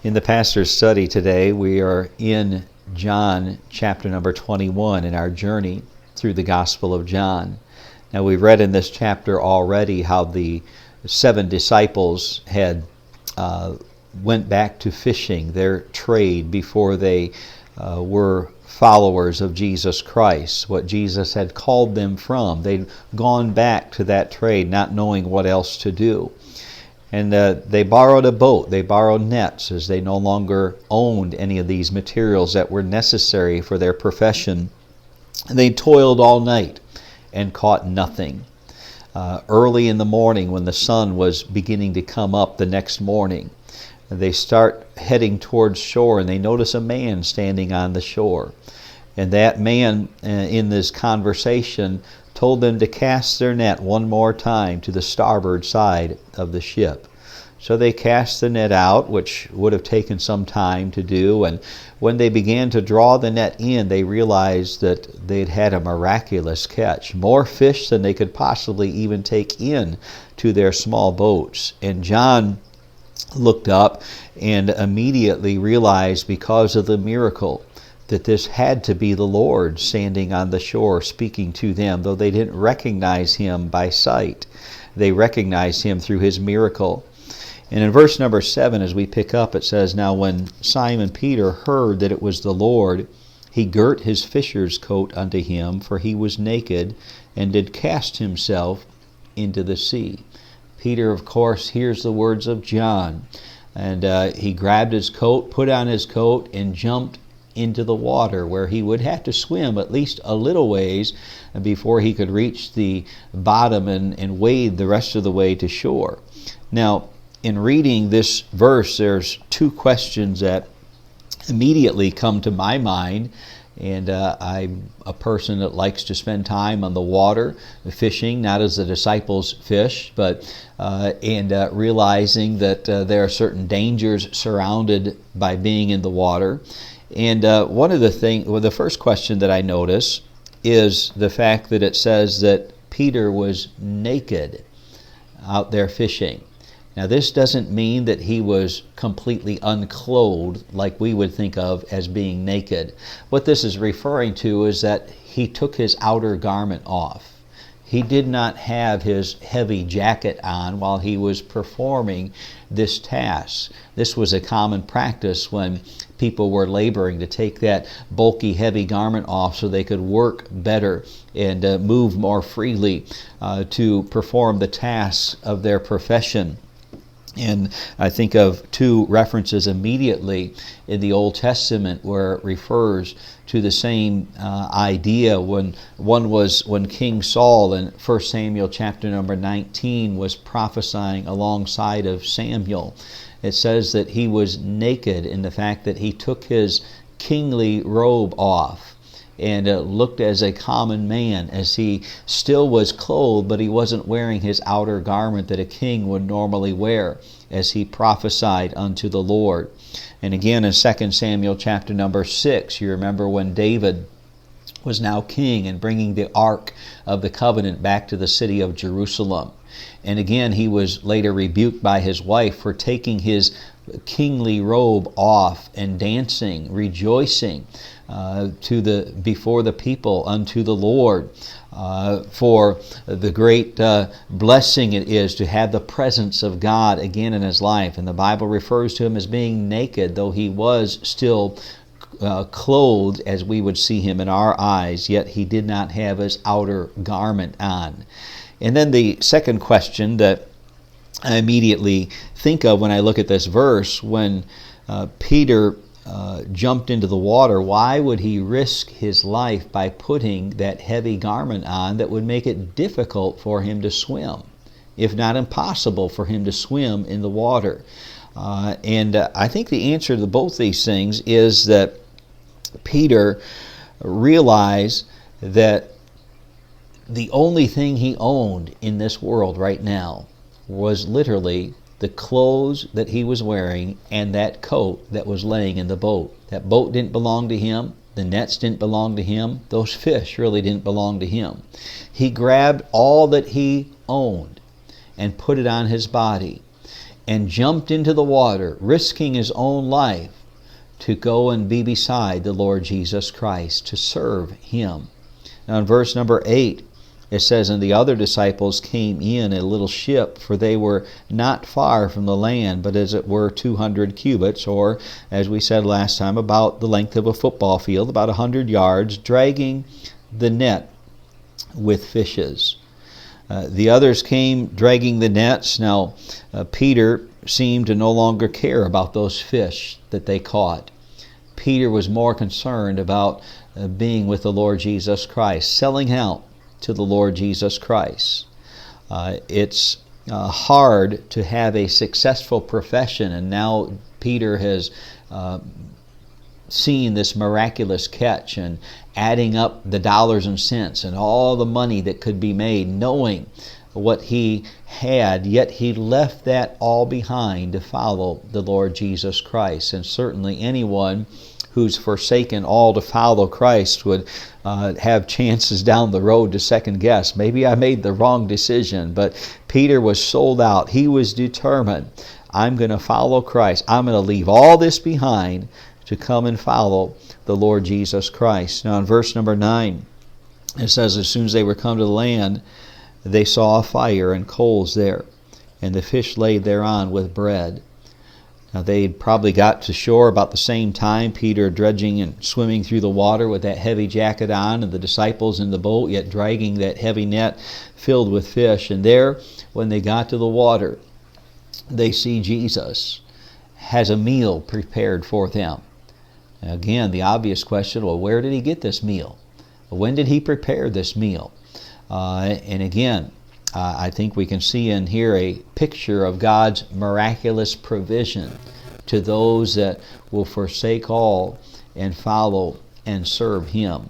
In the pastor's study today, we are in John chapter number 21 in our journey through the Gospel of John. Now, we've read in this chapter already how the 7 disciples had went back to fishing, their trade, before they were followers of Jesus Christ, what Jesus had called them from. They'd gone back to that trade, not knowing what else to do. And they borrowed a boat, they borrowed nets, as they no longer owned any of these materials that were necessary for their profession. And they toiled all night and caught nothing. Early in the morning, when the sun was beginning to come up the next morning, they start heading towards shore, and they notice a man standing on the shore. And that man, in this conversation, told them to cast their net one more time to the starboard side of the ship. So they cast the net out, which would have taken some time to do, and when they began to draw the net in, they realized that they'd had a miraculous catch, more fish than they could possibly even take in to their small boats. And John looked up and immediately realized, because of the miracle, that this had to be the Lord standing on the shore speaking to them, though they didn't recognize him by sight. They recognized him through his miracle. And in verse number 7, as we pick up, it says, "Now when Simon Peter heard that it was the Lord, he girt his fisher's coat unto him, for he was naked, and did cast himself into the sea." Peter, of course, hears the words of John, and he grabbed his coat, put on his coat, and jumped into the water, where he would have to swim at least a little ways before he could reach the bottom and wade the rest of the way to shore. Now, in reading this verse, there's 2 questions that immediately come to my mind. And I'm a person that likes to spend time on the water, fishing, not as the disciples fished, but realizing that there are certain dangers surrounded by being in the water. And the first question that I notice is the fact that it says that Peter was naked out there fishing. Now, this doesn't mean that he was completely unclothed like we would think of as being naked. What this is referring to is that he took his outer garment off. He did not have his heavy jacket on while he was performing this task. This was a common practice when people were laboring, to take that bulky, heavy garment off so they could work better and move more freely to perform the tasks of their profession. And I think of 2 references immediately in the Old Testament where it refers to the same idea. One was when King Saul in 1 Samuel chapter number 19 was prophesying alongside of Samuel. It says that he was naked, in the fact that he took his kingly robe off and looked as a common man, as he still was clothed, but he wasn't wearing his outer garment that a king would normally wear, as he prophesied unto the Lord. And again in 2 Samuel chapter number 6, you remember when David was now king and bringing the Ark of the Covenant back to the city of Jerusalem. And again, he was later rebuked by his wife for taking his kingly robe off and dancing, rejoicing before the people unto the Lord, for the great blessing it is to have the presence of God again in his life. And the Bible refers to him as being naked, though he was still clothed as we would see him in our eyes, yet he did not have his outer garment on. And then the second question that I immediately think of when I look at this verse, when Peter jumped into the water, why would he risk his life by putting that heavy garment on that would make it difficult for him to swim, if not impossible for him to swim in the water? And I think the answer to both these things is that Peter realized that the only thing he owned in this world right now was literally the clothes that he was wearing and that coat that was laying in the boat. That boat didn't belong to him. The nets didn't belong to him. Those fish really didn't belong to him. He grabbed all that he owned and put it on his body. and jumped into the water, risking his own life to go and be beside the Lord Jesus Christ, to serve him. Now in verse number 8, it says, "And the other disciples came in a little ship, for they were not far from the land, but as it were 200 cubits, or, as we said last time, about the length of a football field, about 100 yards, dragging the net with fishes." The others came dragging the nets. Now, Peter seemed to no longer care about those fish that they caught. Peter was more concerned about being with the Lord Jesus Christ, selling out to the Lord Jesus Christ. It's hard to have a successful profession, and now Peter has seen this miraculous catch and adding up the dollars and cents and all the money that could be made, knowing what he had, yet he left that all behind to follow the Lord Jesus Christ. And certainly anyone who's forsaken all to follow Christ would have chances down the road to second guess. Maybe I made the wrong decision, but Peter was sold out. He was determined. I'm going to follow Christ. I'm going to leave all this behind to come and follow the Lord Jesus Christ. Now in verse number 9, it says, "As soon as they were come to the land, they saw a fire and coals there, and the fish laid thereon with bread." Now they probably got to shore about the same time, Peter dredging and swimming through the water with that heavy jacket on, and the disciples in the boat, yet dragging that heavy net filled with fish. And there, when they got to the water, they see Jesus has a meal prepared for them. Now again, the obvious question, well, where did he get this meal? When did he prepare this meal? And again, I think we can see in here a picture of God's miraculous provision to those that will forsake all and follow and serve him.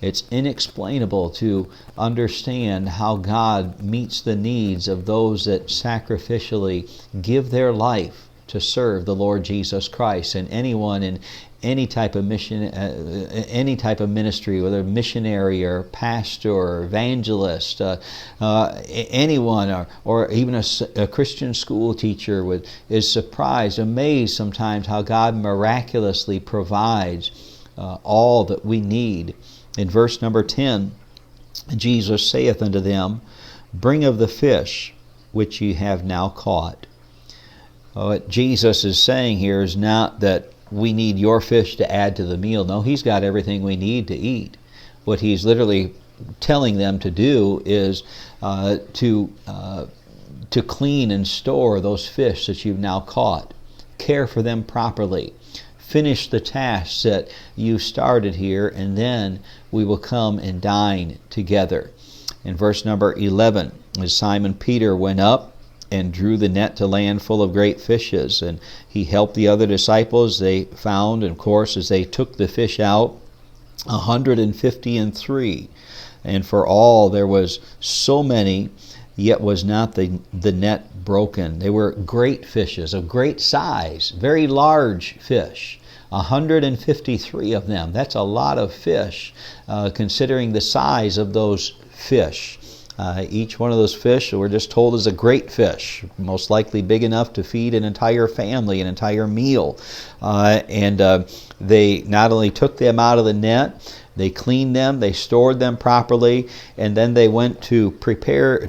It's inexplainable to understand how God meets the needs of those that sacrificially give their life to serve the Lord Jesus Christ. And anyone in any type of mission, any type of ministry, whether missionary or pastor or evangelist, anyone, or even a Christian school teacher is surprised, amazed sometimes how God miraculously provides all that we need. In verse number 10, Jesus saith unto them, "Bring of the fish which ye have now caught." What Jesus is saying here is not that we need your fish to add to the meal. No, he's got everything we need to eat. What he's literally telling them to do is to clean and store those fish that you've now caught. Care for them properly. Finish the tasks that you started here, and then we will come and dine together. In verse number 11, as Simon Peter went up and drew the net to land full of great fishes, and he helped the other disciples. They found, of course, as they took the fish out, 153, and for all there was so many, yet was not the net broken. They were great fishes of great size, very large fish. 153 of them. That's a lot of fish, considering the size of those fish. Each one of those fish, we're just told, is a great fish, most likely big enough to feed an entire family, an entire meal. And they not only took them out of the net, they cleaned them, they stored them properly, and then they went to repair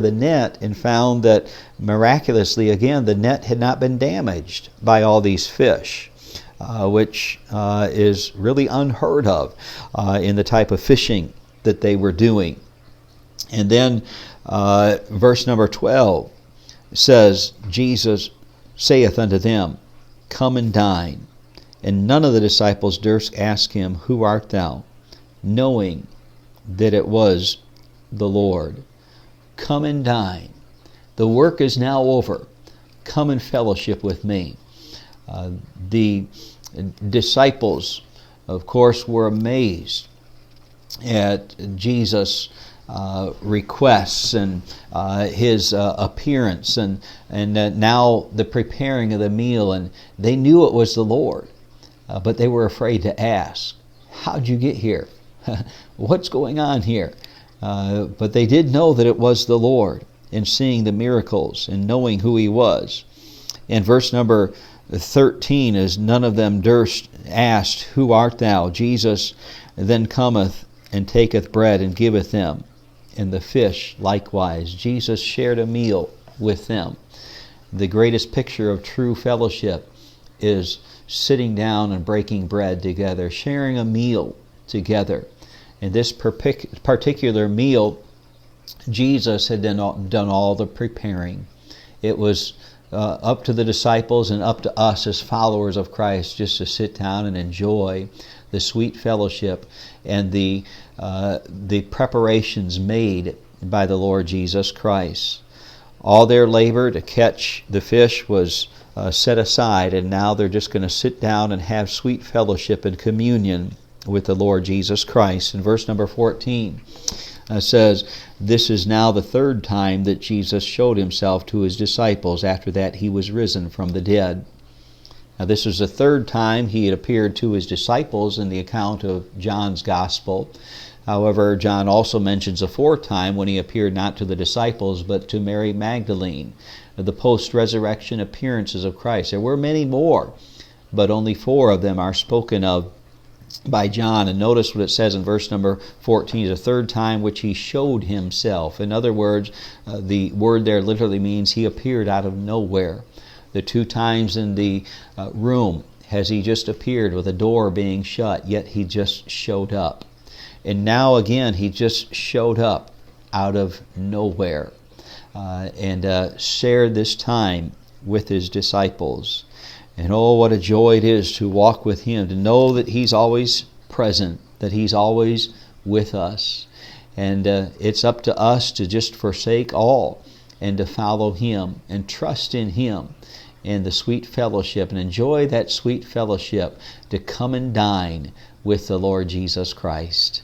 the net and found that miraculously, again, the net had not been damaged by all these fish, which is really unheard of in the type of fishing that they were doing. And then verse number 12 says, Jesus saith unto them, Come and dine. And none of the disciples durst ask him, Who art thou? Knowing that it was the Lord. Come and dine. The work is now over. Come and fellowship with me. The disciples, of course, were amazed at Jesus' requests and his appearance and now the preparing of the meal, and they knew it was the Lord, but they were afraid to ask, how'd you get here? What's going on here? But they did know that it was the Lord, in seeing the miracles and knowing who he was. And verse number 13 is, none of them durst ask, Who art thou? Jesus then cometh and taketh bread and giveth them, and the fish likewise. Jesus shared a meal with them. The greatest picture of true fellowship is sitting down and breaking bread together, sharing a meal together. And this particular meal, Jesus had done all the preparing. It was up to the disciples and up to us as followers of Christ just to sit down and enjoy the sweet fellowship and the preparations made by the Lord Jesus Christ. All their labor to catch the fish was set aside, and now they're just going to sit down and have sweet fellowship and communion with the Lord Jesus Christ. In verse number 14 says, This is now the third time that Jesus showed himself to his disciples after that he was risen from the dead. Now this was the third time he had appeared to his disciples in the account of John's Gospel. However, John also mentions a fourth time when he appeared not to the disciples but to Mary Magdalene, the post-resurrection appearances of Christ. There were many more, but only 4 of them are spoken of by John. And notice what it says in verse number 14, the third time which he showed himself. In other words, the word there literally means he appeared out of nowhere. The 2 times in the room has he just appeared with a door being shut, yet he just showed up. And now again, he just showed up out of nowhere and shared this time with his disciples. And oh, what a joy it is to walk with him, to know that he's always present, that he's always with us. And it's up to us to just forsake all and to follow him and trust in him and the sweet fellowship and enjoy that sweet fellowship, to come and dine with the Lord Jesus Christ.